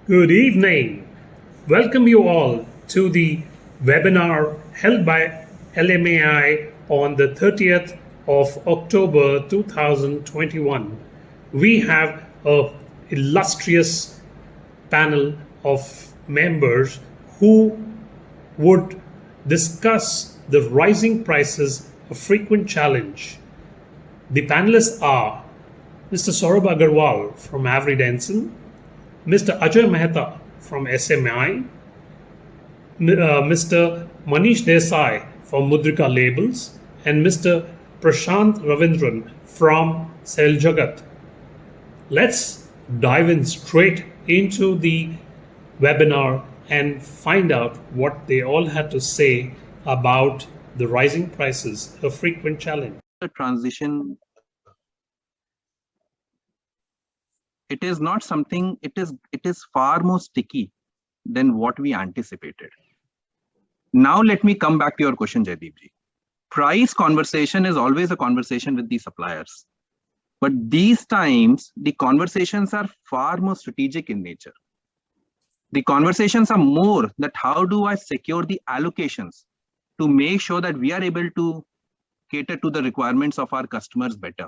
Good evening. Welcome you all to the webinar held by LMAI on the 30th of October 2021. We have a illustrious panel of members who would discuss the rising prices, a frequent challenge. The panelists are Mr. Saurabh Agarwal from Avery Denson, Mr. Ajay Mehta from SMI, Mr. Manish Desai from Mudrika Labels, and Mr. Prashant Ravindran from Sel Jagat. Let's dive in straight into the webinar and find out what they all had to say about the rising prices, a frequent challenge. The transition, it is not something, it is far more sticky than what we anticipated. Now let me come back to your question, Jaideep ji. Price conversation is always a conversation with the suppliers, but these times the conversations are far more strategic in nature. The conversations are more that how do I secure the allocations to make sure that we are able to cater to the requirements of our customers better.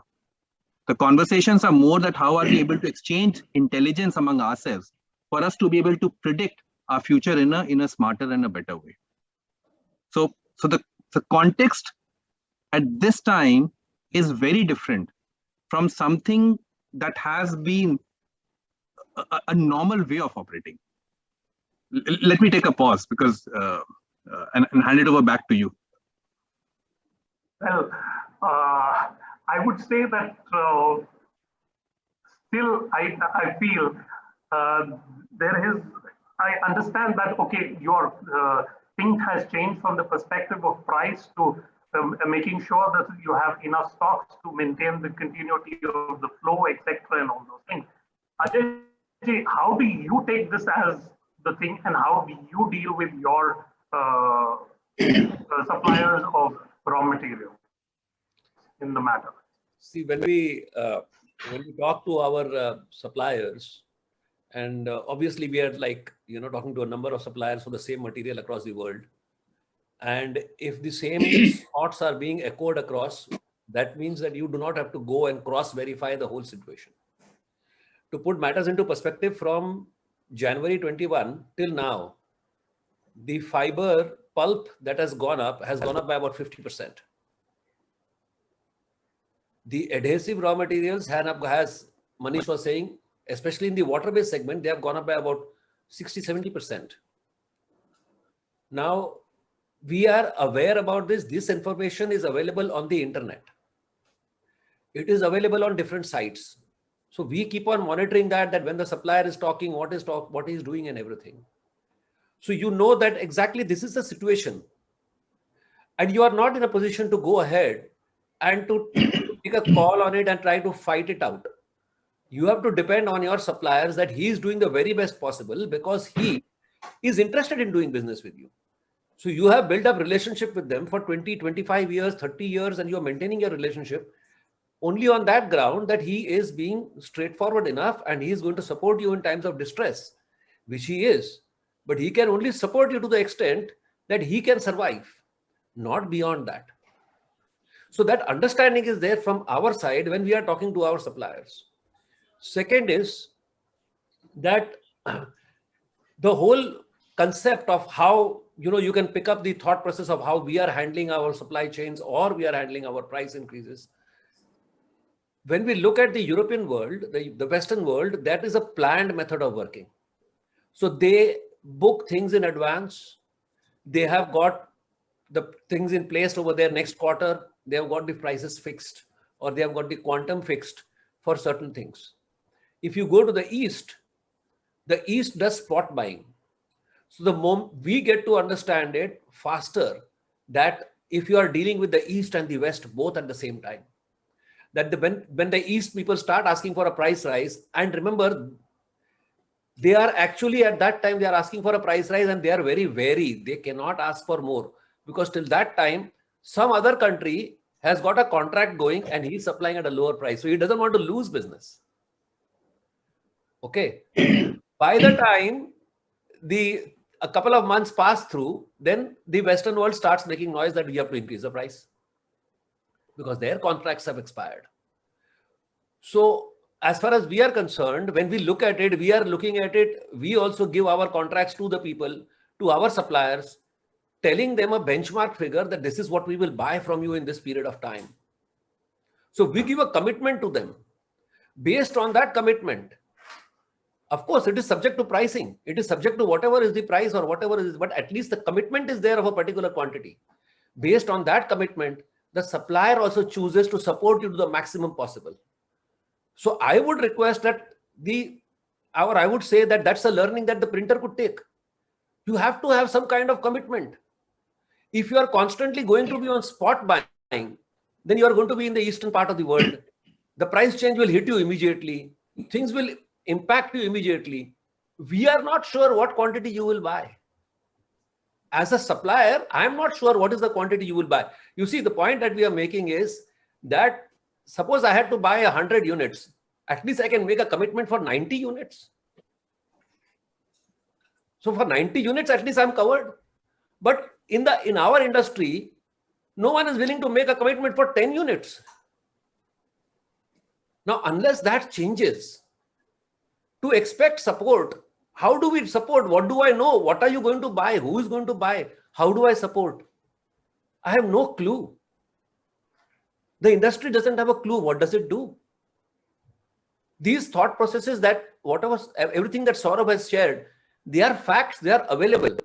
The conversations are more that how are we able to exchange intelligence among ourselves for us to be able to predict our future in a smarter and a better way. So the context at this time is very different from something that has been a normal way of operating. Let me take a pause because and hand it over back to you. Well, I would say that still I feel there is, I understand that, okay, your thing has changed from the perspective of price to making sure that you have enough stocks to maintain the continuity of the flow, etc., and all those things. Ajay, how do you take this as the thing, and how do you deal with your suppliers of raw material in the matter? See, when we talk to our suppliers, and obviously we are talking to a number of suppliers for the same material across the world, and if the same thoughts are being echoed across, that means that you do not have to go and cross-verify the whole situation. To put matters into perspective, from January 21 till now, the fiber pulp that has gone up by about 50%. The adhesive raw materials has Manish was saying, especially in the water-based segment, they have gone up by about 60-70%. Now, we are aware about this. This information is available on the internet. It is available on different sites. So we keep on monitoring that when the supplier is talking, what he is doing and everything. So you know that exactly this is the situation. And you are not in a position to go ahead and to take a call on it and try to fight it out. You have to depend on your suppliers that he is doing the very best possible because he is interested in doing business with you. So you have built up relationship with them for 20, 25 years, 30 years, and you are maintaining your relationship only on that ground that he is being straightforward enough and he is going to support you in times of distress, which he is. But he can only support you to the extent that he can survive, not beyond that. So that understanding is there from our side when we are talking to our suppliers. Second is that the whole concept of how you can pick up the thought process of how we are handling our supply chains or we are handling our price increases. When we look at the European world, the Western world, that is a planned method of working. So they book things in advance. They have got the things in place over there next quarter. They have got the prices fixed or they have got the quantum fixed for certain things. If you go to the East does spot buying. So the moment we get to understand it faster, that if you are dealing with the East and the West both at the same time, that when the East people start asking for a price rise, and remember, they are actually at that time, they are asking for a price rise and they are very wary. They cannot ask for more because till that time, some other country has got a contract going and he's supplying at a lower price. So he doesn't want to lose business. Okay. By the time a couple of months pass through, then the Western world starts making noise that we have to increase the price because their contracts have expired. So as far as we are concerned, when we look at it, we are looking at it, we also give our contracts to the people, to our suppliers, telling them a benchmark figure that this is what we will buy from you in this period of time. So we give a commitment to them. Based on that commitment, of course, it is subject to pricing. It is subject to whatever is the price or whatever is, but at least the commitment is there of a particular quantity. Based on that commitment, the supplier also chooses to support you to the maximum possible. So I would request that I would say that that's a learning that the printer could take. You have to have some kind of commitment. If you are constantly going to be on spot buying, then you are going to be in the eastern part of the world. The price change will hit you immediately. Things will impact you immediately. We are not sure what quantity you will buy. As a supplier, I am not sure what is the quantity you will buy. You see, the point that we are making is that suppose I had to buy 100 units, at least I can make a commitment for 90 units. So for 90 units, at least I'm covered. But in our industry, no one is willing to make a commitment for 10 units. Now, unless that changes, to expect support, how do we support? What do I know? What are you going to buy? Who is going to buy? How do I support? I have no clue. The industry doesn't have a clue. What does it do? These thought processes that everything that Saurabh has shared, they are facts, they are available.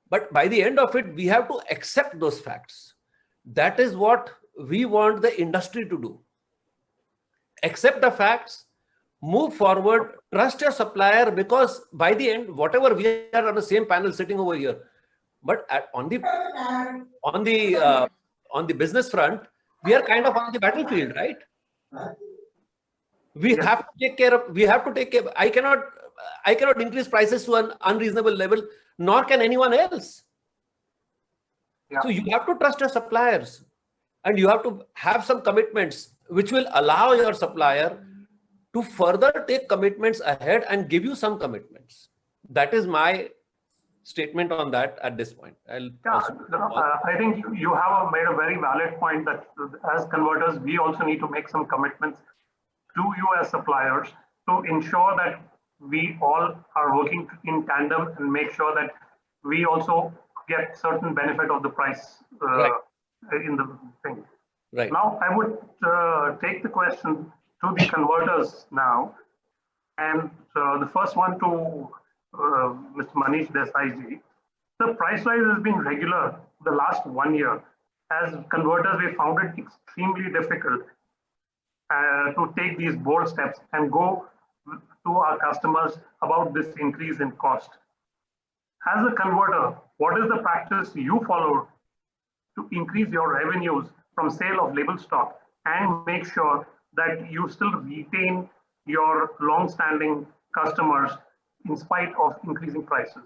But by the end of it, we have to accept those facts. That is what we want the industry to do. Accept the facts, move forward, trust your supplier, because by the end, whatever we are on the same panel sitting over here, but on the business front, we are kind of on the battlefield, right? We have to take care of. We have to take care. I cannot increase prices to an unreasonable level, nor can anyone else. Yeah. So you have to trust your suppliers, and you have to have some commitments which will allow your supplier to further take commitments ahead and give you some commitments. That is my statement on that at this point. I think you have made a very valid point that as converters, we also need to make some commitments to you as suppliers to ensure that we all are working in tandem and make sure that we also get certain benefit of the price in the thing. Right. Now, I would take the question to the converters now. And the first one to Mr. Manish Desai ji. The price rise has been regular the last 1 year. As converters, we found it extremely difficult to take these bold steps and go to our customers about this increase in cost. As a converter, what is the practice you followed to increase your revenues from sale of label stock and make sure that you still retain your long-standing customers in spite of increasing prices?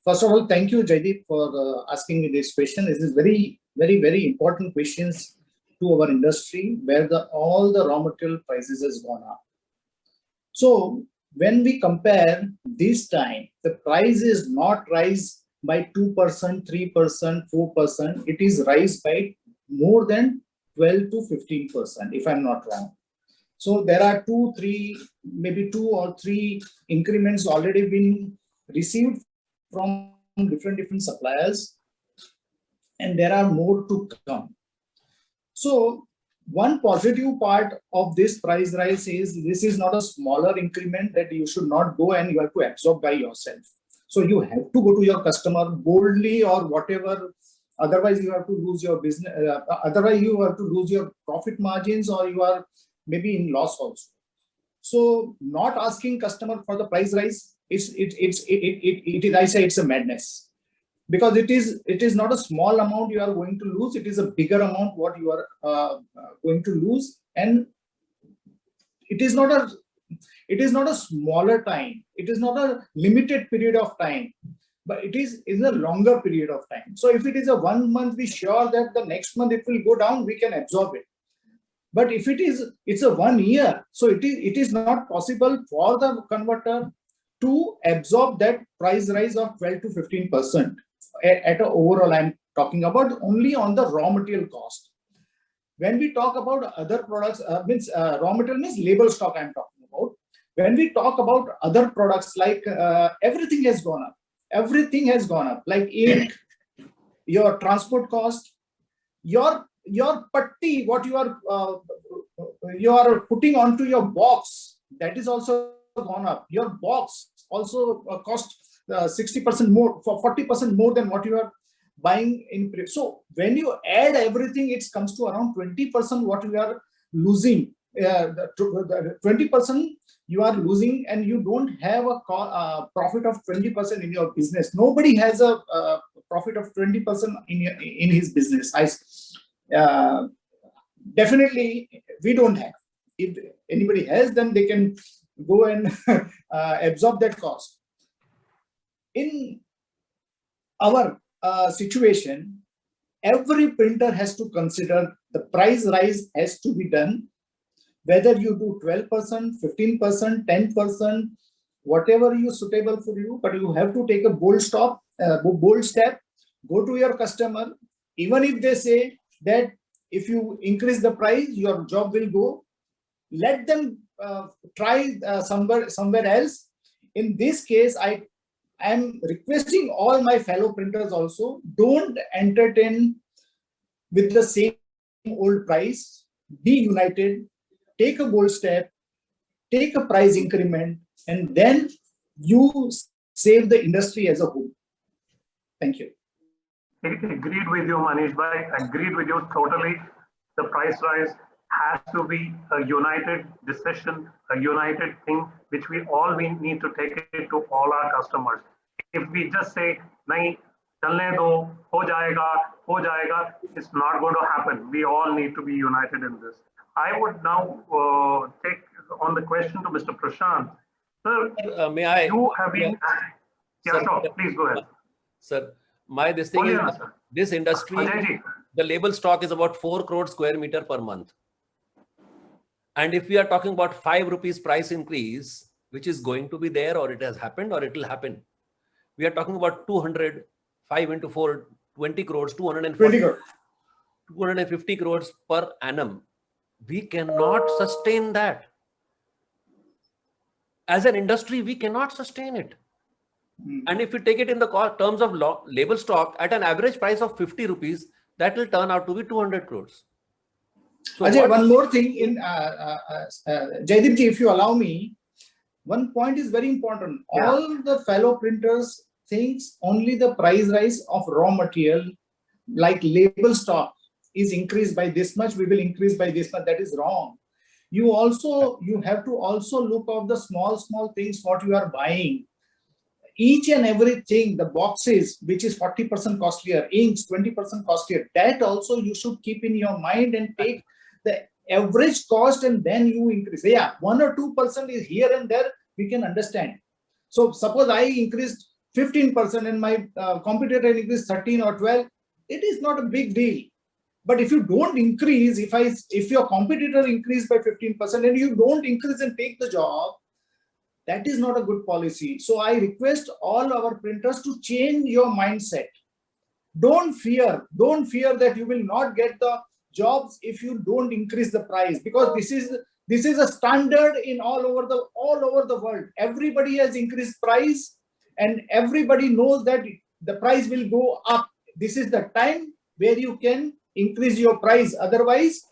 First of all, thank you, Jaideep, for asking me this question. This is very, very, very important questions to our industry where all the raw material prices has gone up. So when we compare this time, the price is not rise by 2%, 3%, 4%. It is rise by more than 12 to 15%, if I'm not wrong. So there are 2 or 3 increments already been received from different suppliers, and there are more to come. So one positive part of this price rise is this is not a smaller increment that you should not go and you have to absorb by yourself. So you have to go to your customer boldly or whatever. Otherwise, you have to lose your business. Otherwise, you have to lose your profit margins, or you are maybe in loss also. So not asking customer for the price rise, I say it's a madness, because it is not a small amount you are going to lose. It is a bigger amount what you are going to lose, and it is not a smaller time. It is not a limited period of time, but it is a longer period of time. So if it is a 1 month, be sure that the next month it will go down, we can absorb it. But if it's a 1 year, so it is not possible for the converter to absorb that price rise of 12 to 15% at a overall. I'm talking about only on the raw material cost. When we talk about other products, raw material means label stock I'm talking about. When we talk about other products, like everything has gone up. Everything has gone up, like ink, your transport cost, your putty, what you are putting onto your box, that is also gone up. Your box also cost 60% more, for 40% more than what you are buying in. So when you add everything, it comes to around 20% what you are losing. The 20% you are losing, and you don't have a profit of 20% in your business. Nobody has a profit of 20% in his business. Definitely we don't have. If anybody has, then they can go and absorb that cost. In our situation, every printer has to consider the price rise has to be done, whether you do 12%, 15%, 10%, whatever is suitable for you, but you have to take a bold step, go to your customer, even if they say that if you increase the price, your job will go, let them try somewhere else. In this case, I am requesting all my fellow printers also, don't entertain with the same old price, be united, take a bold step, take a price increment, and then you save the industry as a whole. Thank you. Agreed with you, Manish bhai. Agreed with you totally. The price rise has to be a united decision, a united thing, which we need to take it to all our customers. If we just say, nahi, chalne do, ho jayega, it's not going to happen. We all need to be united in this. I would now take on the question to Mr. Prashant. Sir, may I? You have been. Yeah, Sir, sure. Please go ahead. Sir, this thing is, this industry, Ajay, the label stock is about 4 crore square meter per month. And if we are talking about 5 rupees price increase, which is going to be there, or it has happened, or it will happen, we are talking about 200, 5 into 4, 20 crores, 240, 250 crores per annum. We cannot sustain that. As an industry, we cannot sustain it. And if we take it in the terms of label stock at an average price of 50 rupees, that will turn out to be 200 crores. So Ajay, one more thing in Jaideep ji, if you allow me, one point is very important. Yeah. All the fellow printers thinks only the price rise of raw material, like label stock, is increased by this much, we will increase by this much. That is wrong. You have to also look at the small things what you are buying. Each and everything, the boxes, which is 40% costlier, inks 20% costlier, that also you should keep in your mind and take the average cost, and then you increase. Yeah, 1 or 2% is here and there, we can understand. So suppose I increased 15% and my competitor increased 13 or 12, it is not a big deal. But if you don't increase, if your competitor increased by 15% and you don't increase and take the job, that is not a good policy. So I request all our printers to change your mindset. Don't fear that you will not get the jobs if you don't increase the price, because this is a standard in all over the world. Everybody has increased price, and everybody knows that the price will go up. This is the time where you can increase your price. Otherwise,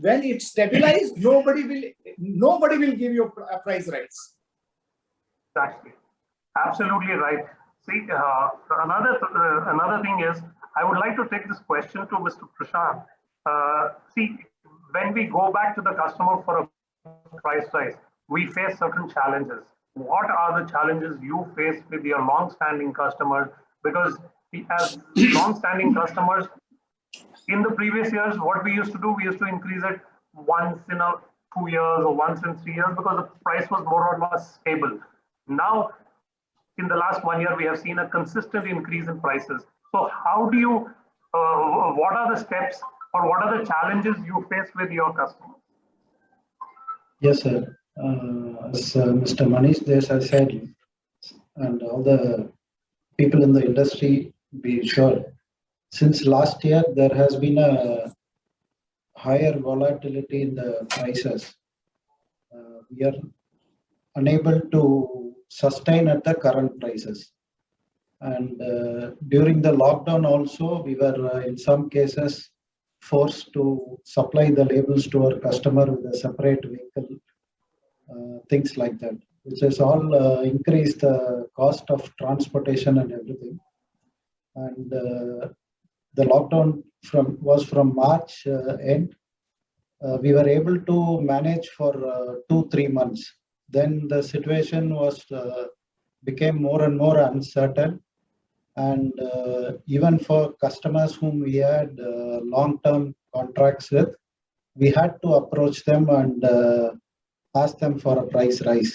when it's stabilized, nobody will give you a price rise. Exactly. Absolutely right. See, another thing is, I would like to take this question to Mr. Prashant. See, when we go back to the customer for a price rise, we face certain challenges. What are the challenges you face with your long-standing customers? Because as long-standing customers, in the previous years, what we used to do, we used to increase it once in 2 years or once in 3 years, because the price was more or less stable. Now, in the last 1 year, we have seen a consistent increase in prices. So how do you, what are the steps or what are the challenges you face with your customers? Yes, sir. As Mr. Manish Desai said, and all the people in the industry be sure, since last year there has been a higher volatility in the prices. We are unable to sustain at the current prices. And during the lockdown also, we were in some cases forced to supply the labels to our customer with a separate vehicle, things like that, which has all increased the cost of transportation and everything. And the lockdown was from March end. We were able to manage for 2-3 months. Then the situation was became more and more uncertain, and even for customers whom we had long-term contracts with, we had to approach them and ask them for a price rise.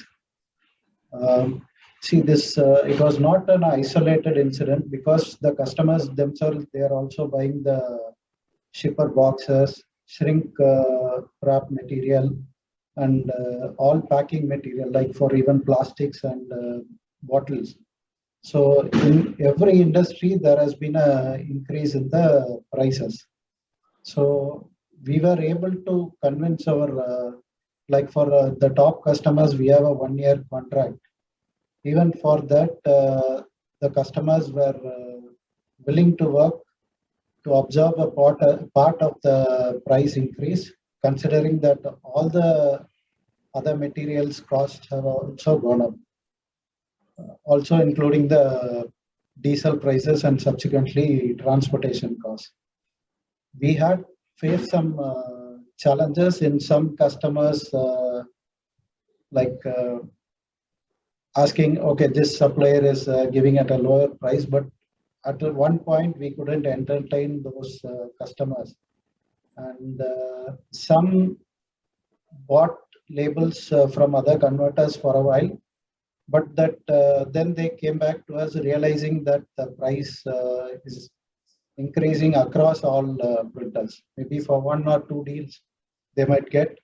See, this it was not an isolated incident, because the customers themselves, they are also buying the shipper boxes, shrink wrap material, and all packing material, like for even plastics and bottles. So in every industry, there has been an increase in the prices. So we were able to convince our, like for the top customers, we have a 1-year contract. Even for that, the customers were willing to work to absorb a part of the price increase, considering that all the other materials costs have also gone up, also including the diesel prices and subsequently transportation costs. We had faced some challenges in some customers, like asking, okay, this supplier is giving at a lower price, but at one point we couldn't entertain those customers, and some bought labels from other converters for a while, but that then they came back to us realizing that the price is increasing across all printers. Maybe for 1 or 2 deals they might get,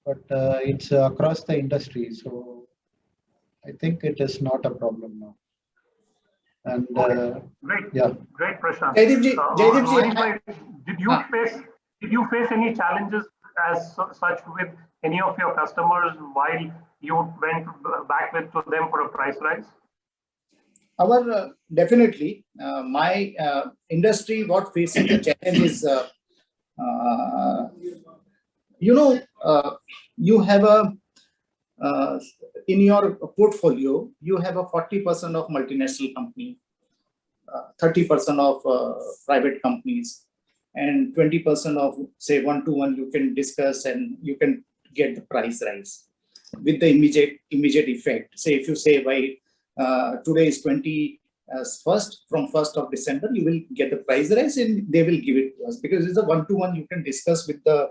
but it's across the industry. So I think it is not a problem now. And Great, yeah, great, Prashant. Jaideep Manish ji, bhai, did you face any challenges as such with any of your customers while you went back to them for a price rise? our definitely my industry what facing the challenge is you have a in your portfolio you have a 40% of multinational company, 30% of private companies, and 20% of say 1-to-1 you can discuss and you can get the price rise with the immediate effect. Say if you say by today is 21st, from 1st of December you will get the price rise and they will give it to us, because it's a 1-to-1 you can discuss with the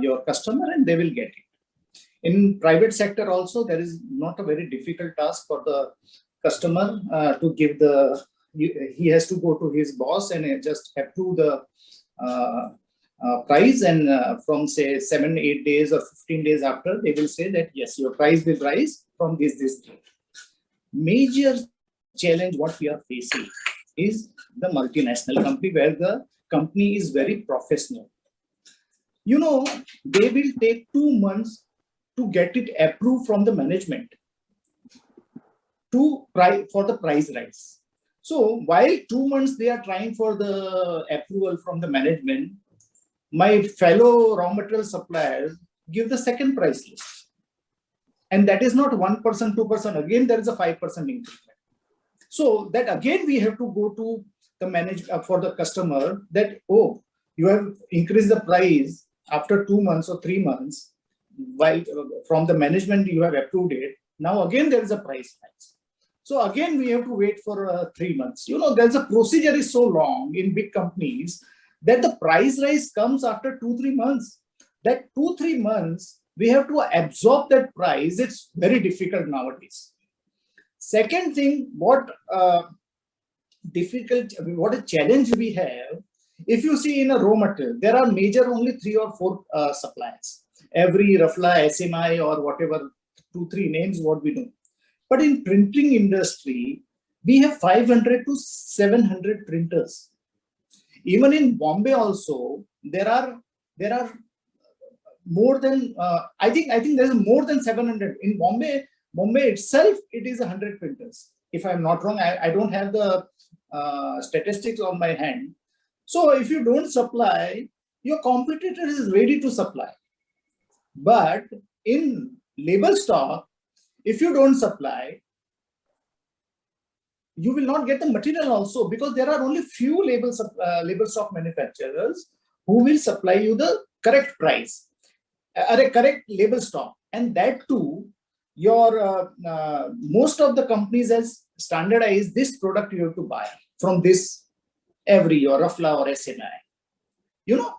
your customer and they will get it. In private sector also, there is not a very difficult task for the customer to give the, he has to go to his boss and just approve the price, and from say 7-8 days or 15 days after, they will say that yes, your price will rise from this date. Major challenge what we are facing is the multinational company, where the company is very professional. You know, they will take 2 months to get it approved from the management to for the price rise. So while 2 months they are trying for the approval from the management, my fellow raw material suppliers give the second price list. And that is not 1%, 2%. Again, there is a 5% increment. So that again, we have to go to the manager for the customer that, oh, you have increased the price after 2 months or 3 months, while from the management you have approved it. Now again, there is a price rise. So again, we have to wait for 3 months. You know, there's a procedure is so long in big companies that the price rise comes after 2-3 months. That 2-3 months, we have to absorb that price. It's very difficult nowadays. Second thing, what a challenge we have If you see in a raw material, there are major only 3 or 4 suppliers. Every Rafla, SMI or whatever, 2-3 names what we know. But in printing industry, we have 500 to 700 printers. Even in Bombay also, there are more than I think there is more than 700 in Bombay. Bombay itself, it is 100 printers. If I'm not wrong, I don't have the statistics on my hand. So if you don't supply, your competitor is ready to supply. But in label stock, if you don't supply, you will not get the material also, because there are only few label stock manufacturers who will supply you the correct price or a correct label stock. And that too, your most of the companies has standardized this product you have to buy from this every or Rafla or SMI.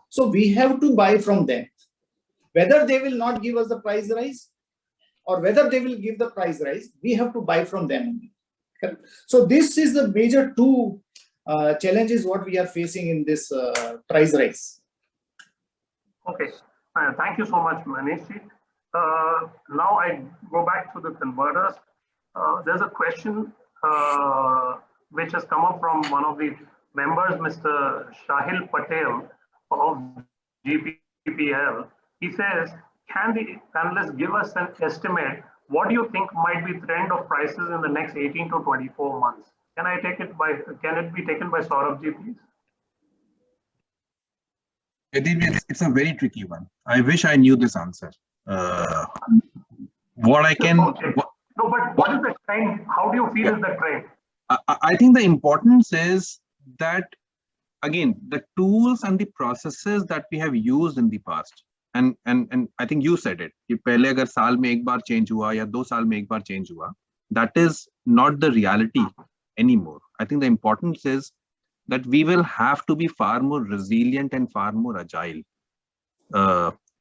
So we have to buy from them. Whether they will not give us the price rise or whether they will give the price rise, we have to buy from them. So this is the major 2 challenges what we are facing in this price rise. Okay, thank you so much, Manish. Now I go back to the converters. There's a question which has come up from one of the members, Mr. Shahil Patel of GPPL. He says, can the panelists give us an estimate? What do you think might be trend of prices in the next 18 to 24 months? Can it be taken by Saurabh-ji, please? It's a very tricky one. I wish I knew this answer. What I can... Okay. No, but what is the trend? How do you feel is the trend? I think the importance is that, again, the tools and the processes that we have used in the past, and I think you said it, कि पहले अगर साल में एक बार change हुआ या 2 साल में एक बार change हुआ, that is not the reality anymore. I think the importance is that we will have to be far more resilient and far more agile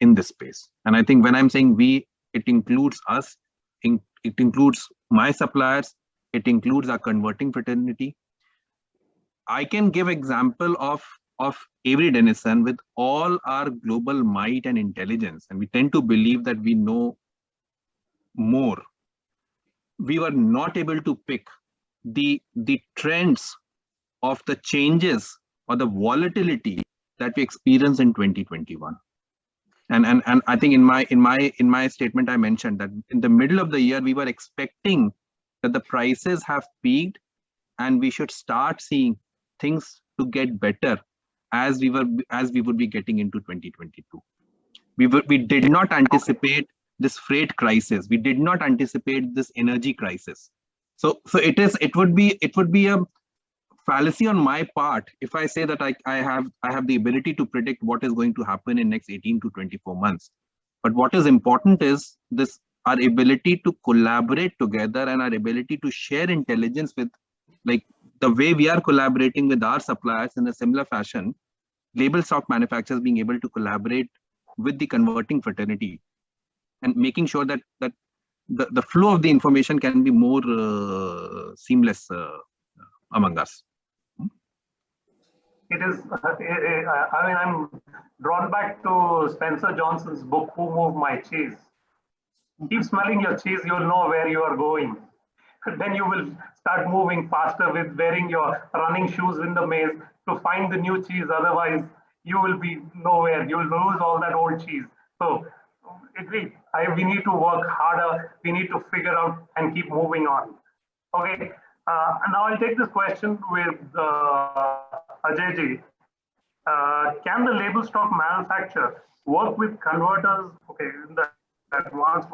in this space. And I think when I'm saying we, it includes us, it includes my suppliers, it includes our converting fraternity. I can give example of Avery Dennison with all our global might and intelligence, and we tend to believe that we know more. We were not able to pick the trends of the changes or the volatility that we experienced in 2021. And I think in my statement I mentioned that in the middle of the year we were expecting that the prices have peaked and we should start seeing things to get better as we would be getting into 2022. We did not anticipate this freight crisis. We did not anticipate this energy crisis. So it would be a fallacy on my part if I say that I have the ability to predict what is going to happen in next 18 to 24 months. But what is important is our ability to collaborate together and our ability to share intelligence with, like the way we are collaborating with our suppliers in a similar fashion, label stock manufacturers being able to collaborate with the converting fraternity and making sure that the flow of the information can be more seamless among us. It is, I mean, I'm drawn back to Spencer Johnson's book, Who Moved My Cheese? Keep smelling your cheese, you'll know where you are going. Then you will start moving faster with wearing your running shoes in the maze to find the new cheese. Otherwise, you will be nowhere. You will lose all that old cheese. So, agree. We need to work harder. We need to figure out and keep moving on. Okay. Now I'll take this question with Ajay ji. Can the label stock manufacturer work with converters? Okay, in the advanced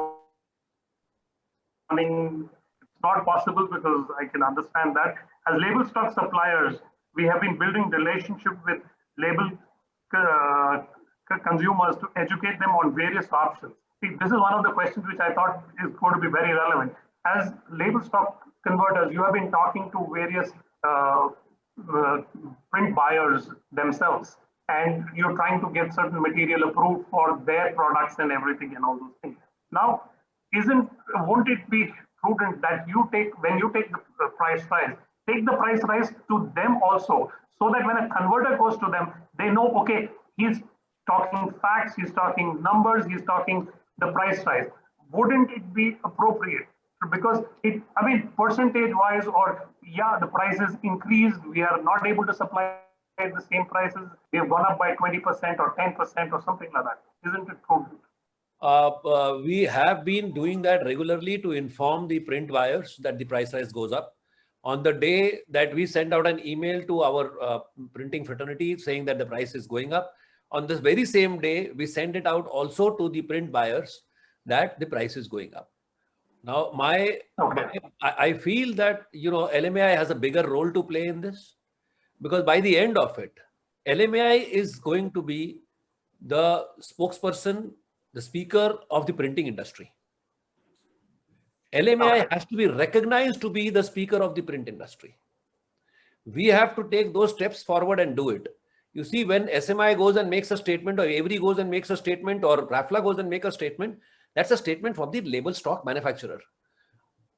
running, it's not possible because I can understand that. As label stock suppliers, we have been building relationship with label consumers to educate them on various options. See, this is one of the questions which I thought is going to be very relevant. As label stock converters, you have been talking to various print buyers themselves, and you're trying to get certain material approved for their products and everything and all those things. Now, won't it be prudent that when you take the price rise, take the price rise to them also, so that when a converter goes to them, they know, okay, he's talking facts, he's talking numbers, he's talking the price rise. Wouldn't it be appropriate? Because it, I mean, percentage wise, or yeah, the prices increased, we are not able to supply at the same prices, we have gone up by 20% or 10% or something like that. Isn't it prudent? We have been doing that regularly to inform the print buyers that the price rise goes up. On the day that we send out an email to our printing fraternity saying that the price is going up, on this very same day, we send it out also to the print buyers that the price is going up. Now, I feel that, you know, LMAI has a bigger role to play in this, because by the end of it, LMAI is going to be the spokesperson, the speaker of the printing industry. LMAI has to be recognized to be the speaker of the print industry. We have to take those steps forward and do it. You see, when SMI goes and makes a statement, or Avery goes and makes a statement, or RAFLA goes and makes a statement, that's a statement from the label stock manufacturer.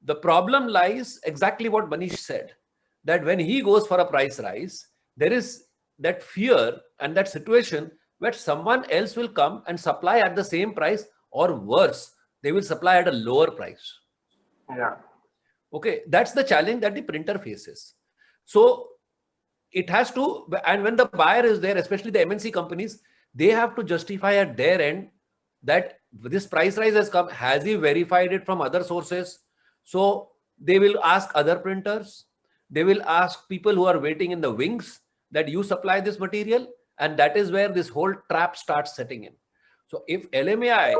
The problem lies exactly what Manish said, that when he goes for a price rise, there is that fear and that situation where someone else will come and supply at the same price, or worse, they will supply at a lower price. Yeah. Okay, that's the challenge that the printer faces. So it has to, and when the buyer is there, especially the MNC companies, they have to justify at their end that this price rise has come. Has he verified it from other sources? So they will ask other printers, they will ask people who are waiting in the wings that you supply this material, and that is where this whole trap starts setting in. So if LMAI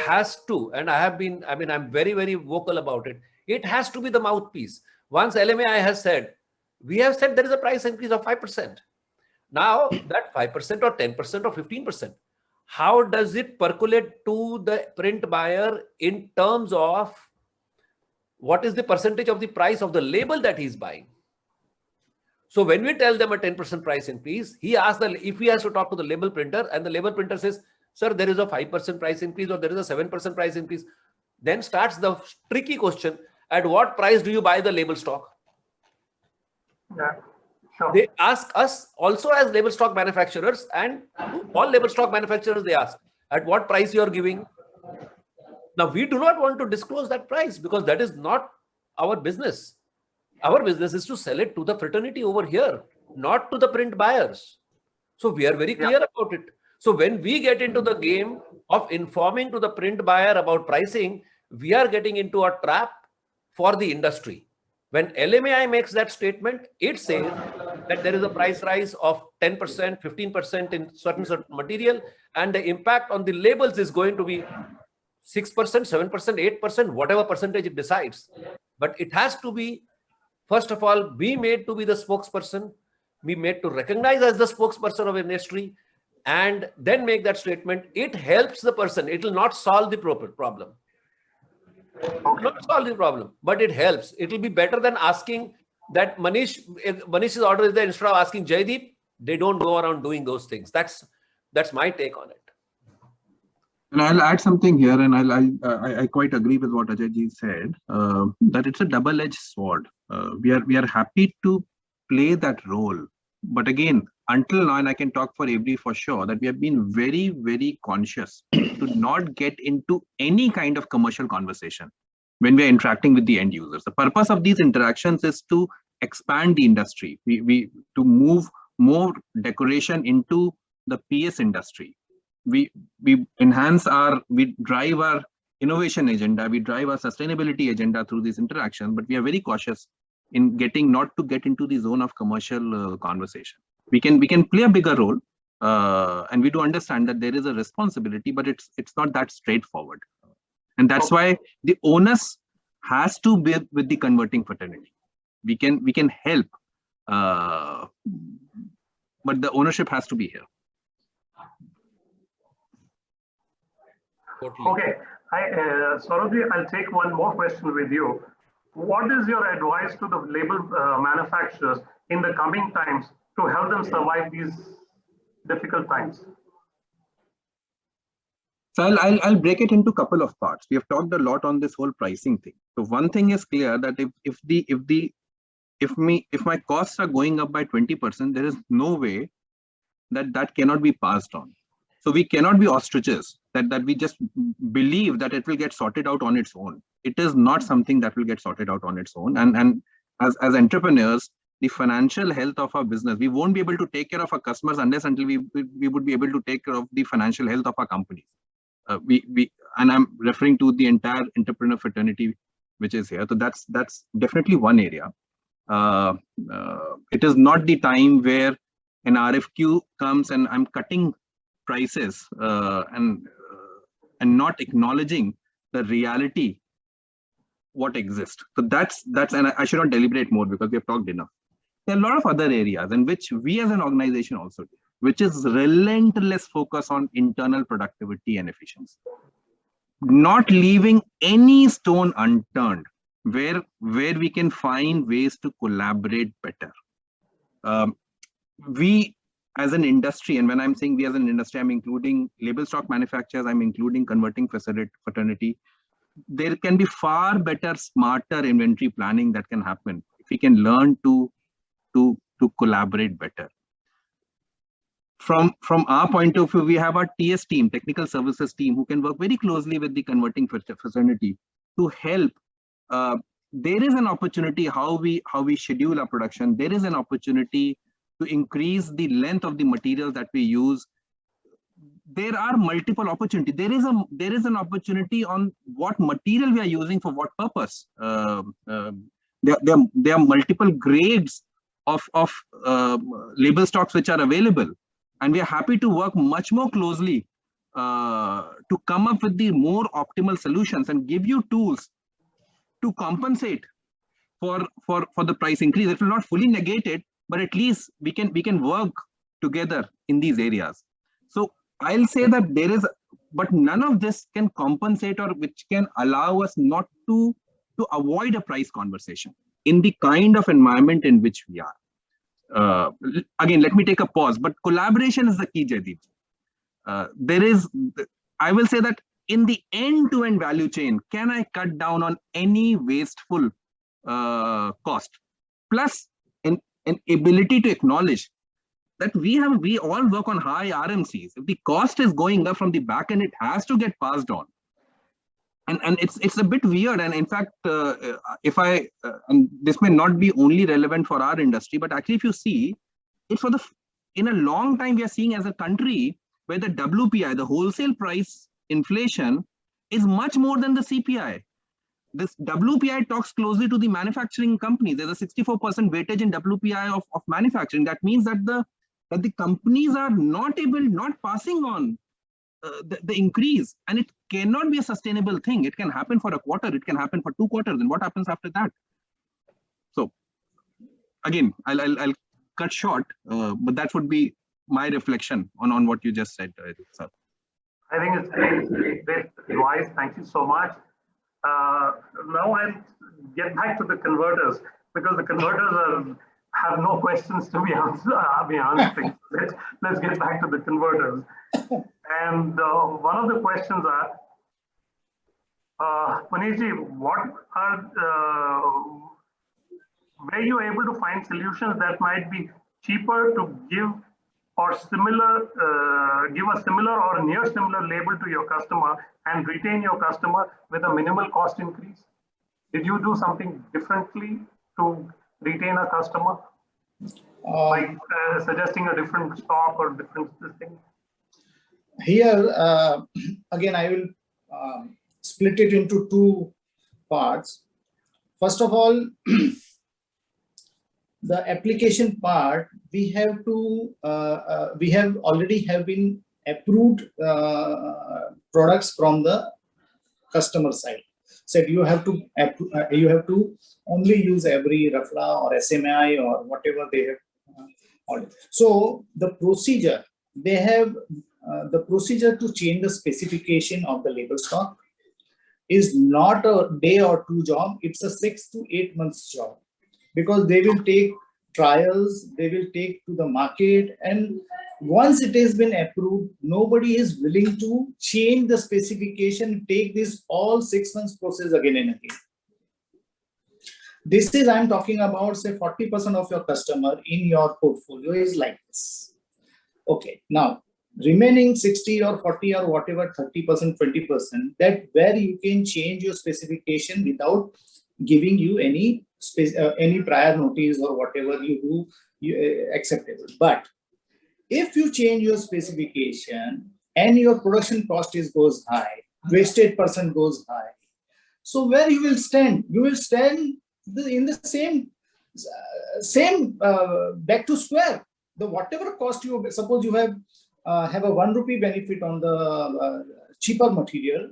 has to, and I'm very, very vocal about it, it has to be the mouthpiece. Once LMAI has said, we have said there is a price increase of 5%. Now that 5% or 10% or 15%, how does it percolate to the print buyer in terms of what is the percentage of the price of the label that he's buying? So when we tell them a 10% price increase, he asks if he has to talk to the label printer, and the label printer says, sir, there is a 5% price increase, or there is a 7% price increase. Then starts the tricky question, at what price do you buy the label stock? Yeah. Sure. They ask us also as label stock manufacturers, and all label stock manufacturers, they ask, at what price you are giving? Now, we do not want to disclose that price because that is not our business. Our business is to sell it to the fraternity over here, not to the print buyers. So we are very clear about it. So when we get into the game of informing to the print buyer about pricing, we are getting into a trap for the industry. When LMAI makes that statement, it says that there is a price rise of 10%, 15% in certain material, and the impact on the labels is going to be 6%, 7%, 8%, whatever percentage it decides. But it has to be, first of all, be made to be the spokesperson, be made to recognize as the spokesperson of industry, and then make that statement. It helps the person. It will not solve the problem. Not solve the problem, but it helps. It will be better than asking that Manish's order is there, instead of asking Jaideep. They don't go around doing those things. That's my take on it. And I'll add something here, and I quite agree with what Ajay ji said, that it's a double-edged sword. We are happy to play that role, but again, until now, and I can talk for Avery for sure, that we have been very, very conscious to not get into any kind of commercial conversation when we are interacting with the end users. The purpose of these interactions is to expand the industry, to move more decoration into the PS industry. We drive our innovation agenda, we drive our sustainability agenda through these interactions, but we are very cautious in not to get into the zone of commercial conversation. We can play a bigger role, and we do understand that there is a responsibility, but it's not that straightforward. And that's why the onus has to be with the converting fraternity. We can help, but the ownership has to be here. Totally. Okay, Saurabh, I'll take one more question with you. What is your advice to the label manufacturers in the coming times to help them survive these difficult times? So I'll break it into a couple of parts. We have talked a lot on this whole pricing thing. So one thing is clear, that if the if my costs are going up by 20%, there is no way that cannot be passed on. So we cannot be ostriches that we just believe that it will get sorted out on its own. It is not something that will get sorted out on its own. And as entrepreneurs, the financial health of our business, we won't be able to take care of our customers until we would be able to take care of the financial health of our companies. And I'm referring to the entire entrepreneur fraternity which is here. So that's definitely one area. It is not the time where an RFQ comes and I'm cutting prices and not acknowledging the reality what exists. So that's and I should not deliberate more because we have talked enough. There are a lot of other areas in which we as an organization also do, which is relentless focus on internal productivity and efficiency, not leaving any stone unturned where we can find ways to collaborate better. We as an industry, and when I'm saying we as an industry, I'm including label stock manufacturers, I'm including converting fraternity. There can be far better, smarter inventory planning that can happen if we can learn to collaborate better. From our point of view, we have our TS team, technical services team, who can work very closely with the converting fraternity to help. There is an opportunity how we schedule our production. There is an opportunity to increase the length of the material that we use. There are multiple opportunities. There is an opportunity on what material we are using for what purpose. There are multiple grades of label stocks which are available, and we are happy to work much more closely to come up with the more optimal solutions and give you tools to compensate for the price increase. It will not fully negate it, but at least we can work together in these areas. So I'll say that there is, but none of this can compensate or which can allow us not to avoid a price conversation in the kind of environment in which we are. Again, let me take a pause, but collaboration is the key, Jaideep. I will say that in the end-to-end value chain, can I cut down on any wasteful cost? Plus, an ability to acknowledge that we all work on high RMCs. If the cost is going up from the back end, it has to get passed on. And it's a bit weird. And in fact, and this may not be only relevant for our industry, but actually if you see, it's in a long time we are seeing as a country where the WPI, the wholesale price inflation, is much more than the CPI. This WPI talks closely to the manufacturing companies. There's a 64% weightage in WPI of manufacturing. That means that the companies are not passing on the increase, and it cannot be a sustainable thing. It can happen for a quarter, it can happen for 2 quarters, and what happens after that? So again, I'll cut short, but that would be my reflection on what you just said, sir. I think it's great advice. Thank you so much. Now I'll get back to the converters, because the converters have no questions to be answering. Let's get back to the converters. And one of the questions are, Manishji, were you able to find solutions that might be cheaper to give or give a similar or near similar label to your customer and retain your customer with a minimal cost increase? Did you do something differently to retain a customer? Like suggesting a different stock or different thing? Here, again, I will split it into 2 parts. First of all, the application part, we have already been approved products from the customer side. Said you have to only use every RAFLA or SMI or whatever they have. So the procedure, they have the procedure to change the specification of the label stock is not a day or 2 job. It's a 6 to 8 months job, because they will take trials, they will take to the market, and once it has been approved, nobody is willing to change the specification, take this all 6 months process again and again. This is, I'm talking about, say 40% of your customer in your portfolio is like this. Okay, now remaining 60 or 40 or whatever, 30%, 20%, that where you can change your specification without giving you any any prior notice or whatever you do acceptable. But if you change your specification and your production cost goes high, wastage percent goes high, so where you will stand? You will stand in the same back to square. The whatever cost you, suppose you have a 1 rupee benefit on the cheaper material,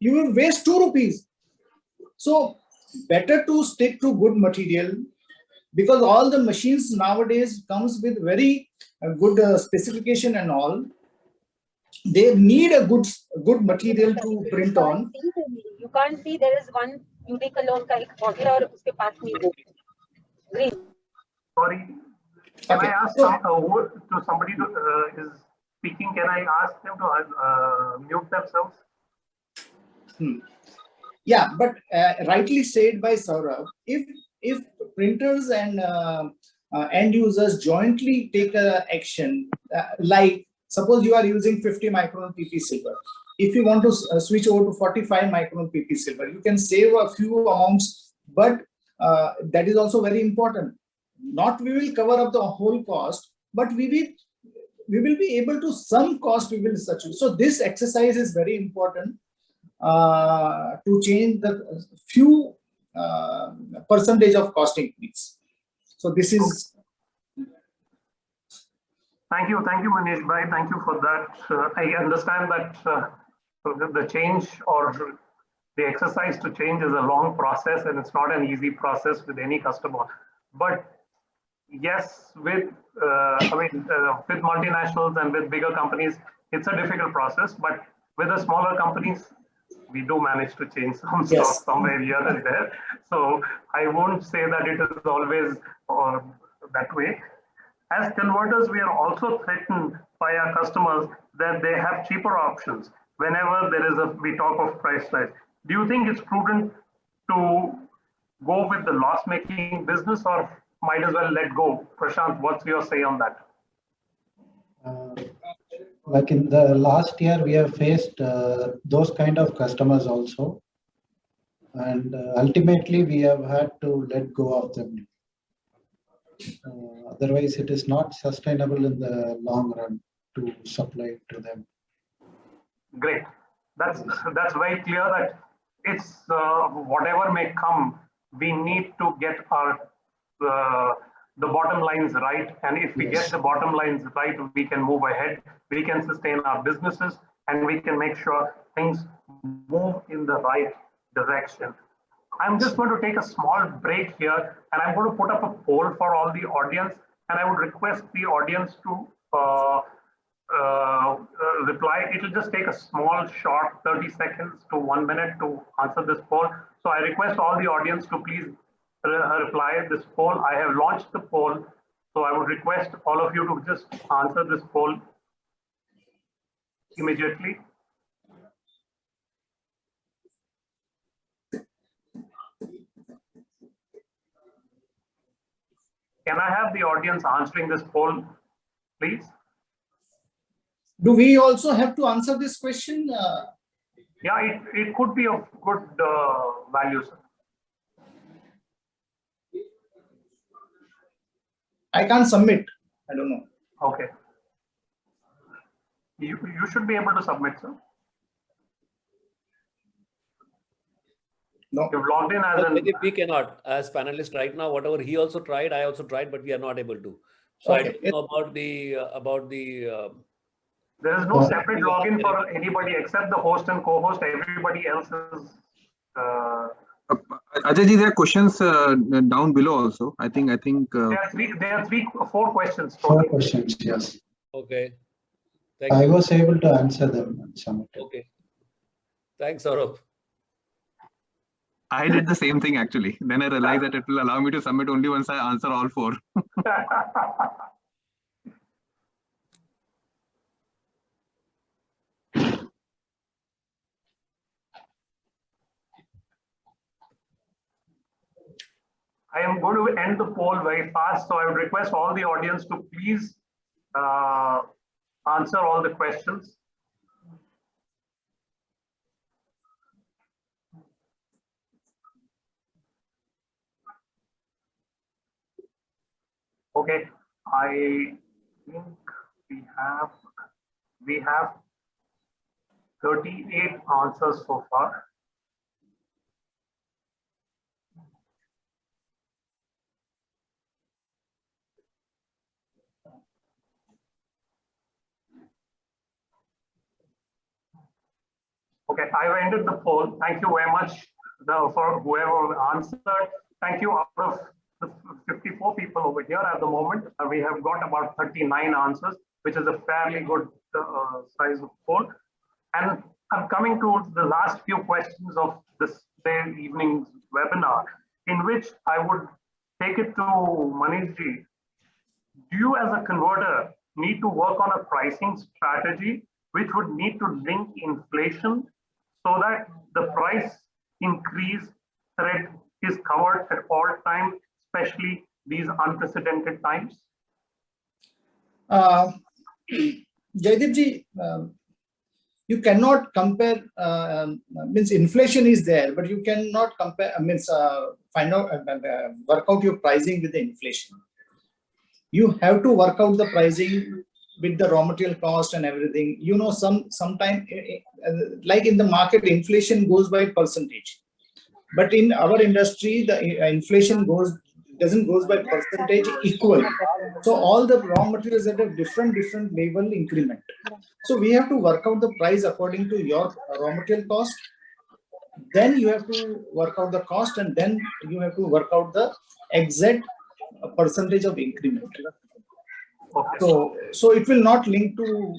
you will waste 2 rupees. So better to stick to good material, because all the machines nowadays comes with very good specification and all. They need a good material to print on. You can't see there is one unique alone का एक bottle और उसके पास में green. Sorry, can Okay. I ask to somebody who is speaking? Can I ask them to mute themselves? Yeah, but rightly said by Saurabh, if printers and end users jointly take action, like suppose you are using 50 micron PP silver, if you want to switch over to 45 micron PP silver, you can save a few amounts, but that is also very important. Not we will cover up the whole cost, but we will be able to some cost we will such. So this exercise is very important to change the few percentage of cost increase. So this is. Thank you, Manish bhai. Thank you for that. I understand that the change or the exercise to change is a long process, and it's not an easy process with any customer. But yes, with with multinationals and with bigger companies, it's a difficult process. But with the smaller companies, we do manage to change some stuff somewhere here and there. So I won't say that it is always that way. As converters, we are also threatened by our customers that they have cheaper options whenever there is we talk of price rise. Do you think it's prudent to go with the loss-making business, or might as well let go? Prashant, what's your say on that? Like in the last year, we have faced those kind of customers also. And ultimately, we have had to let go of them. Otherwise, it is not sustainable in the long run to supply to them. Great. That's very clear that it's whatever may come, we need to get our the bottom lines right. And if we get the bottom lines right, we can move ahead, we can sustain our businesses, and we can make sure things move in the right direction. I'm just going to take a small break here, and I'm going to put up a poll for all the audience, and I would request the audience to reply. It will just take a small, short 30 seconds to 1 minute to answer this poll. So I request all the audience to please reply this poll. I have launched the poll, so I would request all of you to just answer this poll immediately. Can I have the audience answering this poll, please? Do we also have to answer this question? Yeah, it could be of good value, sir. I can't submit. I don't know. Okay. You should be able to submit, sir. No. You've logged in as an. We cannot, as panelists right now. Whatever he also tried, I also tried, but we are not able to. So okay. I don't know about the. There is no separate login for anybody except the host and co-host. Everybody else is. Ajay ji, there are questions down below also. I think. There are four questions. Four questions, yes. Okay. I was able to answer them and submit. Okay. Thanks, Saurabh. I did the same thing actually. Then I realized that it will allow me to submit only once I answer all four. I am going to end the poll very fast, so I would request all the audience to please answer all the questions. Okay, I think we have 38 answers so far. Okay, I've ended the poll. Thank you very much for whoever answered. Thank you. Out of the 54 people over here at the moment, we have got about 39 answers, which is a fairly good size of poll. And I'm coming to the last few questions of this evening's webinar, in which I would take it to Manish ji. Do you as a converter need to work on a pricing strategy which would need to link inflation so that the price increase threat is covered at all times, especially these unprecedented times? Jaideep ji, you cannot compare, means inflation is there, but you cannot compare, find out, work out your pricing with the inflation. You have to work out the pricing with the raw material cost and everything. You know, sometime like in the market, inflation goes by percentage, but in our industry, the inflation doesn't goes by percentage equally. So all the raw materials at a different level increment. So we have to work out the price according to your raw material cost. Then you have to work out the cost, and then you have to work out the exact percentage of increment. Okay. So it will not link to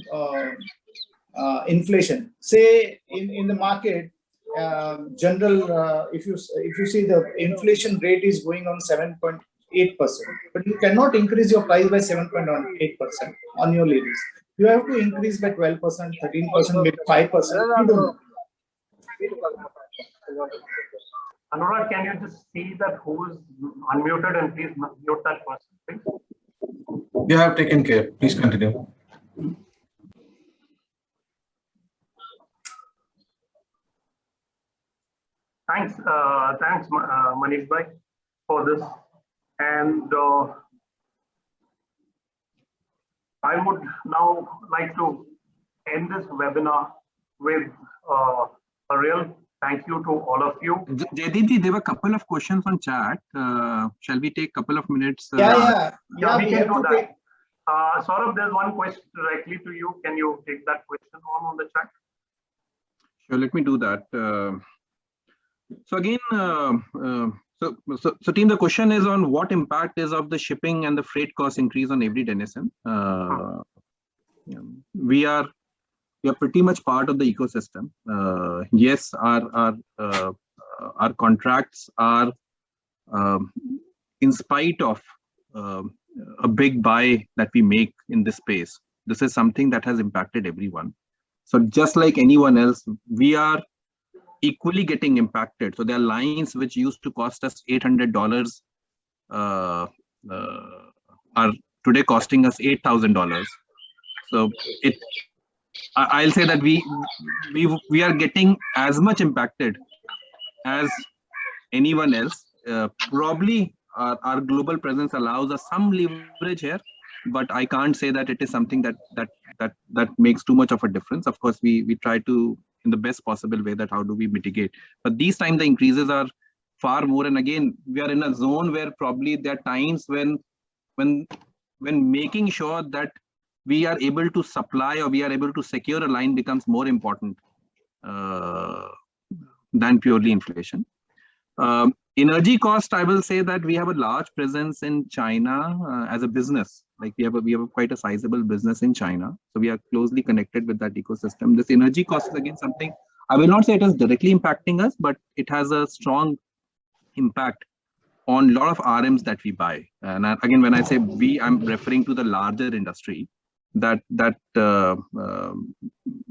inflation. Say in the market, general, if you see the inflation rate is going on 7.8%, but you cannot increase your price by 7.8% on your ladies. You have to increase by 12%, 13%, maybe 5%. You don't know. Anurag, can you just see that who is unmuted and please mute that person, please? You have taken care. Please continue. Thanks, Manish bhai, for this. And I would now like to end this webinar with a real thank you to all of you. Jaideep ji, there were a couple of questions on chat. Shall we take a couple of minutes? Yeah, we can do that. Saurabh, there's one question directly to you. Can you take that question on the chat? Sure, let me do that. So again, so team, the question is on what impact is of the shipping and the freight cost increase on every denizen. We are pretty much part of the ecosystem. Yes, our contracts are in spite of a big buy that we make in this space. This is something that has impacted everyone. So just like anyone else, we are equally getting impacted. So there are lines which used to cost us $800 are today costing us $8,000. So I'll say that we are getting as much impacted as anyone else. Probably our global presence allows us some leverage here, but I can't say that it is something that makes too much of a difference. Of course, we try to, in the best possible way, that how do we mitigate. But these times the increases are far more. And again, we are in a zone where probably there are times when making sure that we are able to supply or we are able to secure a line becomes more important than purely inflation. Energy cost, I will say that we have a large presence in China as a business. Like we have quite a sizable business in China. So we are closely connected with that ecosystem. This energy cost is again something, I will not say it is directly impacting us, but it has a strong impact on a lot of RMs that we buy. And again, when I say we, I'm referring to the larger industry that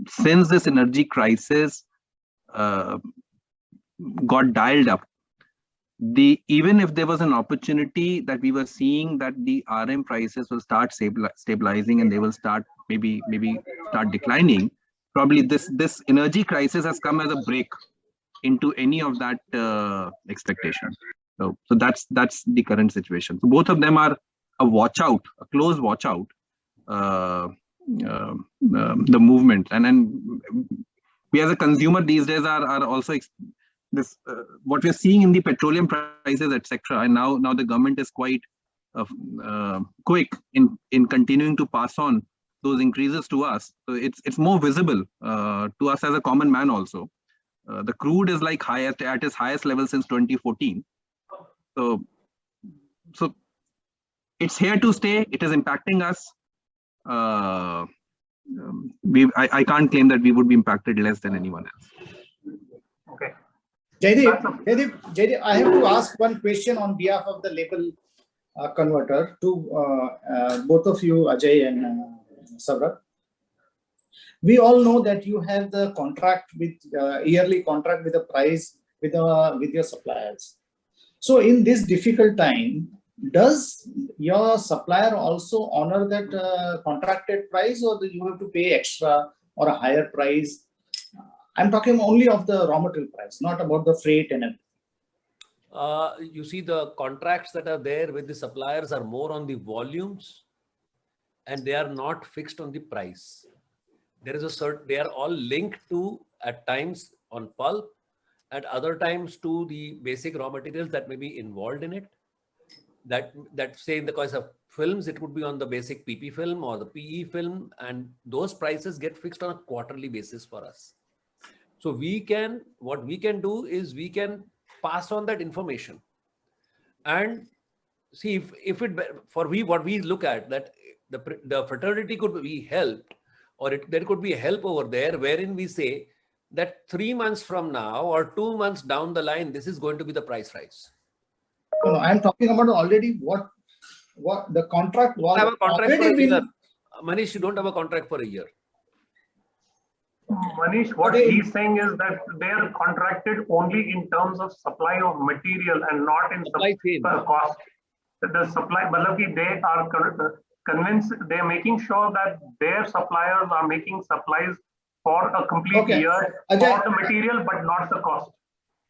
since this energy crisis got dialed up, even if there was an opportunity that we were seeing that the RM prices will start stabilizing and they will start maybe start declining, probably this energy crisis has come as a break into any of that expectation. So that's the current situation. So both of them are a watch out, a close watch out. The movement, and then we as a consumer these days are also this what we're seeing in the petroleum prices, etc. And now the government is quite quick in continuing to pass on those increases to us. So it's more visible to us as a common man also. The crude is like at its highest level since 2014. So it's here to stay. It is impacting us. I can't claim that we would be impacted less than anyone else. Okay. Jaideep, I have to ask one question on behalf of the label converter to both of you, Ajay and Saurabh. We all know that you have the contract with yearly contract with the price with your suppliers. So in this difficult time, does your supplier also honor that contracted price, or do you have to pay extra or a higher price? I'm talking only of the raw material price, not about the freight and everything. You see, the contracts that are there with the suppliers are more on the volumes, and they are not fixed on the price. There is a certain, they are all linked to, at times on pulp, at other times to the basic raw materials that may be involved in it. That say in the case of films, it would be on the basic PP film or the PE film, and those prices get fixed on a quarterly basis for us. So what we can do is we can pass on that information and see what we look at, that the fraternity could be helped, or there could be help over there wherein we say that 3 months from now or 2 months down the line, this is going to be the price rise. No, I'm talking about already what the contract was. Have a contract for a year. Manish, you don't have a contract for a year. Manish, what he's saying is that they are contracted only in terms of supply of material and not in Supply chain. cost. The supply, Balavi, they are convinced, they are making sure that their suppliers are making supplies for a complete year Ajay, for the material, but not the cost.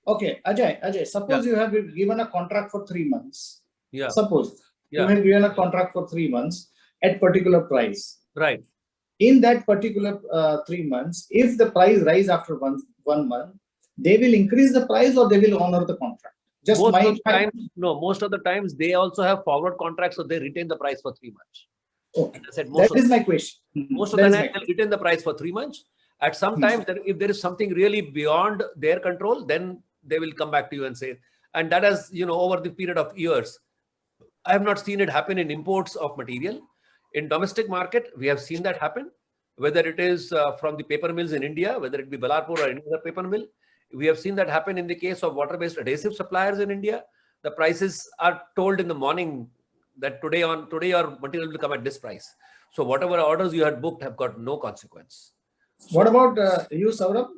Okay, Ajay, suppose you have been given a contract for 3 months. Yeah. Suppose you have given a contract for 3 months at particular price. Right. In that particular 3 months, if the price rise after one month, they will increase the price or they will honor the contract. Most of the times they also have forward contracts, so they retain the price for 3 months. Okay. I said that is my question. Most of the time they'll retain the price for 3 months. At some time, if there is something really beyond their control, then they will come back to you and say, and that has, over the period of years, I have not seen it happen in imports of material. In domestic market, we have seen that happen, whether it is from the paper mills in India, whether it be Balarpur or any other paper mill. We have seen that happen in the case of water-based adhesive suppliers in India. The prices are told in the morning that today your material will come at this price. So whatever orders you had booked have got no consequence. What about you, Saurabh?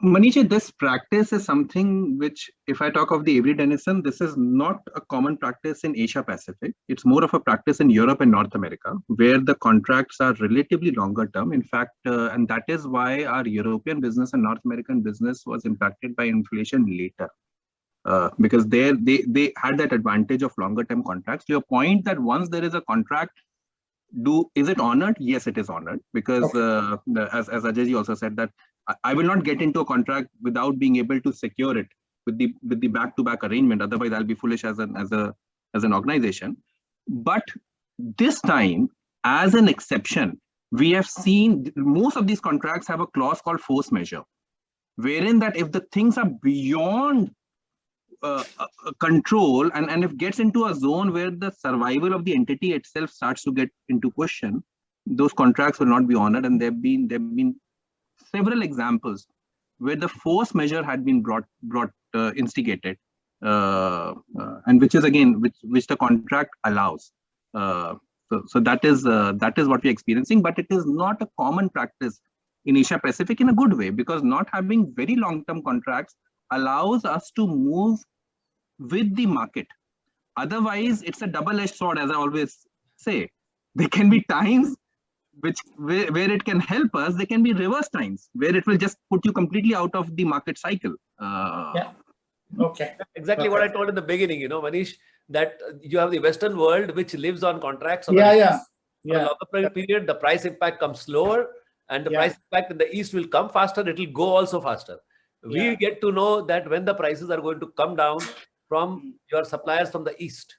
Manish, this practice is something which, if I talk of the every denizen, this is not a common practice in Asia Pacific. It's more of a practice in Europe and North America, where the contracts are relatively longer term. In fact, and that is why our European business and North American business was impacted by inflation later. Because they had that advantage of longer term contracts. To your point that once there is a contract, is it honored? Yes, it is honored, because as Ajay also said, that I will not get into a contract without being able to secure it with the back-to-back arrangement. Otherwise, I'll be foolish as an organization. But this time, as an exception, we have seen most of these contracts have a clause called force majeure, wherein that if the things are beyond control and if it gets into a zone where the survival of the entity itself starts to get into question, those contracts will not be honored. And there have been several examples where the force measure had been instigated, and which is again which the contract allows. So that is what we're experiencing, but it is not a common practice in Asia Pacific in a good way, because not having very long-term contracts allows us to move with the market. Otherwise, it's a double-edged sword, as I always say. There can be times where it can help us. There can be reverse times where it will just put you completely out of the market cycle. Okay. Exactly what I told in the beginning, Manish, that you have the Western world which lives on contracts. For a longer period, the price impact comes slower, and the price impact in the East will come faster. It will go also faster. We get to know that when the prices are going to come down from your suppliers from the East.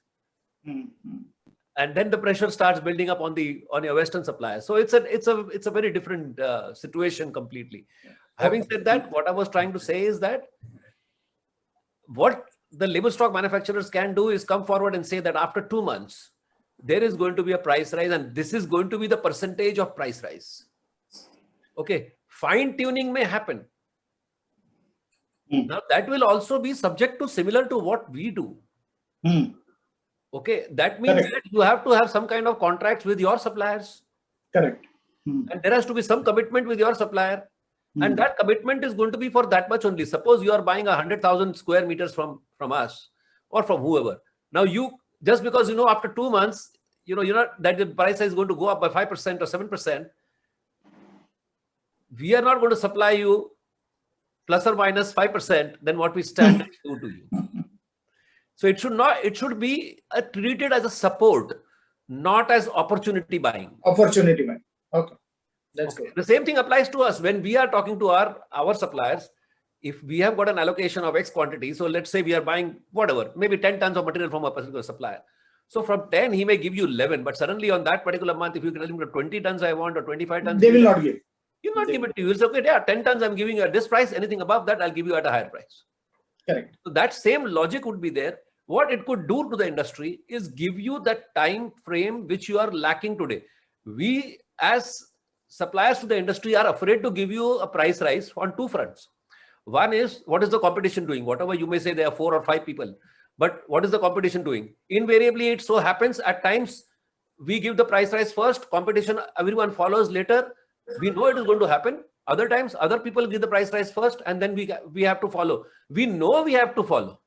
And then the pressure starts building up on your Western suppliers. So it's a very different situation completely. Having said that, what I was trying to say is that what the label stock manufacturers can do is come forward and say that after 2 months, there is going to be a price rise, and this is going to be the percentage of price rise. Okay, fine tuning may happen. Now that will also be subject to similar to what we do. Okay, that means that you have to have some kind of contracts with your suppliers. Correct. And there has to be some commitment with your supplier. And that commitment is going to be for that much only. Suppose you are buying 100,000 square meters from us or from whoever. Now just because after 2 months, that the price is going to go up by 5% or 7%, we are not going to supply you plus or minus 5% than what we stand do to you. So it should be treated as a support, not as opportunity buying. Opportunity buying. Okay. That's good. The same thing applies to us when we are talking to our suppliers. If we have got an allocation of X quantity, so let's say we are buying whatever, maybe 10 tons of material from a particular supplier. So from 10, he may give you 11, but suddenly on that particular month, if you tell him 20 tons I want or 25 tons, they will not give. He'll not give it to you. He'll say, okay, 10 tons I'm giving you at this price. Anything above that, I'll give you at a higher price. Correct. So that same logic would be there. What it could do to the industry is give you that time frame which you are lacking today. We as suppliers to the industry are afraid to give you a price rise on 2 fronts. One is, what is the competition doing? Whatever you may say, there are 4 or 5 people, but what is the competition doing? Invariably, it so happens at times we give the price rise first, competition, everyone follows later. We know it is going to happen. Other times, other people give the price rise first, and then we have to follow. We know we have to follow.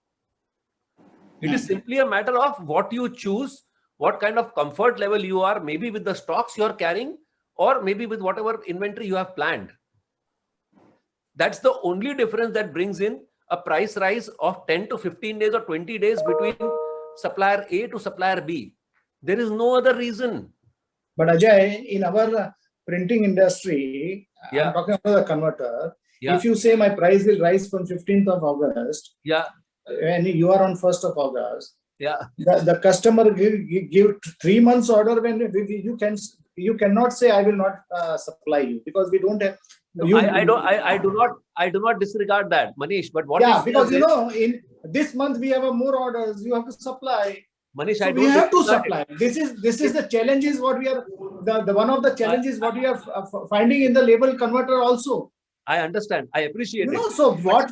It is simply a matter of what you choose, what kind of comfort level you are, maybe with the stocks you are carrying, or maybe with whatever inventory you have planned. That's the only difference that brings in a price rise of 10 to 15 days or 20 days between supplier A to supplier B. There is no other reason. But Ajay, in our printing industry, I'm talking about the converter. If you say my price will rise from 15th of August, and you are on 1st of August, the customer give 3 months order when you cannot say I will not supply you because we don't have. I do not disregard that, Manish. But what? Because in this month we have more orders. You have to supply. Manish, so we have to supply. This is the challenges what we are the one of the challenges what we are finding in the label converter also. I understand. I appreciate it. So what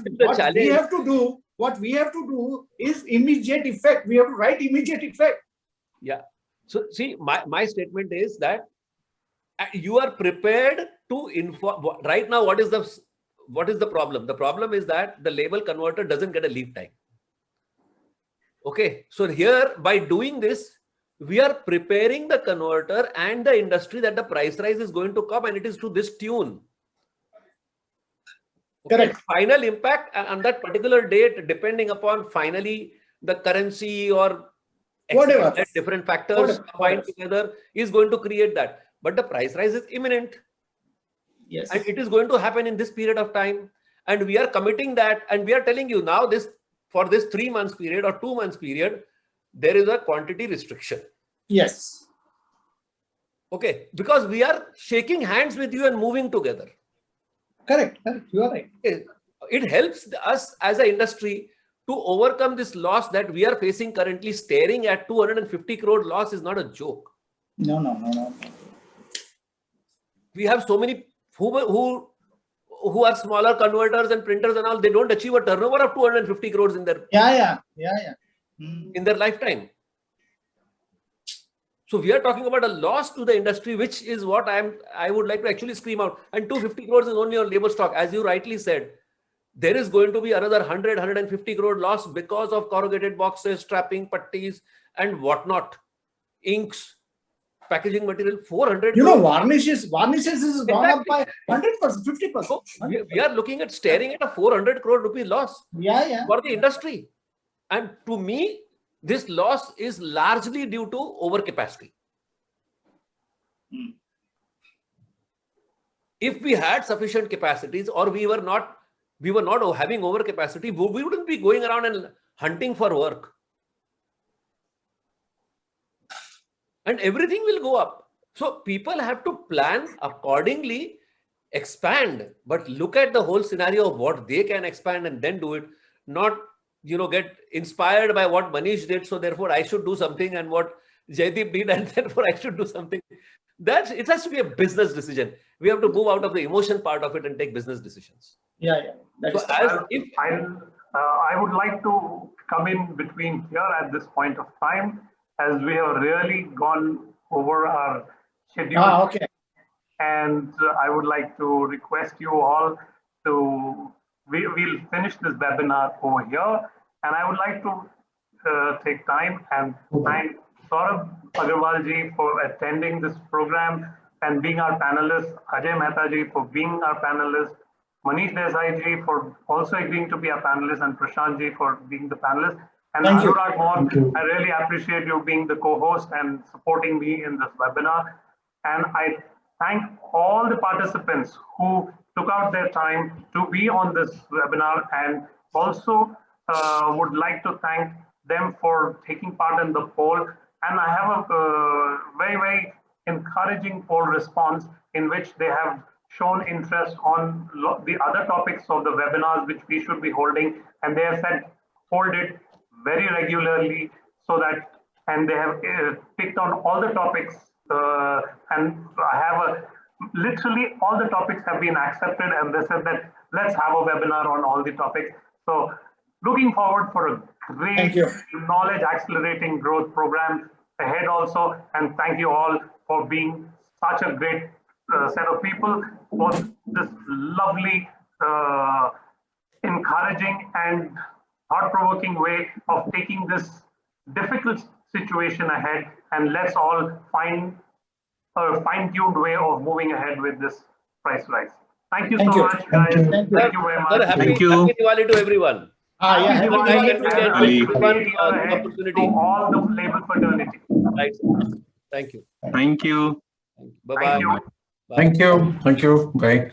we have to do? What we have to do is immediate effect. We have to write immediate effect. Yeah. So see, my statement is that you are prepared to inform. Right now, what is the problem? The problem is that the label converter doesn't get a lead time. Okay. So here, by doing this, we are preparing the converter and the industry that the price rise is going to come, and it is to this tune. Okay. Correct. Final impact on that particular date, depending upon finally the currency or whatever different factors combined together, is going to create that. But the price rise is imminent. Yes. And it is going to happen in this period of time. And we are committing that, and we are telling you now for this 3 months period or 2 months period, there is a quantity restriction. Yes. Okay. Because we are shaking hands with you and moving together. Correct. You are right. It helps us as an industry to overcome this loss that we are facing currently. Staring at 250 crore loss is not a joke. No. We have so many who are smaller converters and printers and all. They don't achieve a turnover of 250 crores in their in their lifetime. So we are talking about a loss to the industry, which is what I would like to actually scream out. And 250 crores is only on labor stock. As you rightly said, there is going to be another 100, 150 crore loss because of corrugated boxes, strapping, putties, and whatnot, inks, packaging material. 400. You know, varnishes is gone up by 100%, 50%. So we are looking at staring at a 400 crore rupee loss Yeah. for the industry. And to me, this loss is largely due to overcapacity. If we had sufficient capacities, or we were not having overcapacity, we wouldn't be going around and hunting for work. And everything will go up. So people have to plan accordingly, expand, but look at the whole scenario of what they can expand and then do it, not get inspired by what Manish did, so therefore I should do something, and what Jaideep did, and therefore I should do something. It has to be a business decision. We have to move out of the emotion part of it and take business decisions. Yeah. So I would like to come in between here at this point of time, as we have really gone over our schedule. Okay. And I would like to request you all to, we'll finish this webinar over here. And I would like to take time and thank Saurabh Agarwal ji for attending this program and being our panelist, Ajay Mehta ji for being our panelist, Manish Desai ji for also agreeing to be a panelist, and Prashant ji for being the panelist. And Thank you. Anurag Mohan, I really appreciate you being the co-host and supporting me in this webinar. And I thank all the participants who took out their time to be on this webinar, and also would like to thank them for taking part in the poll. And I have a very, very encouraging poll response in which they have shown interest on the other topics of the webinars which we should be holding, and they have said hold it very regularly, so that, and they have picked on all the topics, and I have literally all the topics have been accepted, and they said that let's have a webinar on all the topics. So looking forward for a great knowledge accelerating growth program ahead also, and thank you all for being such a great set of people for this lovely, encouraging and thought-provoking way of taking this difficult situation ahead, and let's all find a fine-tuned way of moving ahead with this price rise. Thank you so much, guys. Thank you very much. Happy Diwali to everyone. Happy Diwali and opportunity. to all the labor fraternity. Right. Thank you. Thank you. Bye-bye. Thank you. Thank you. Thank you. Bye.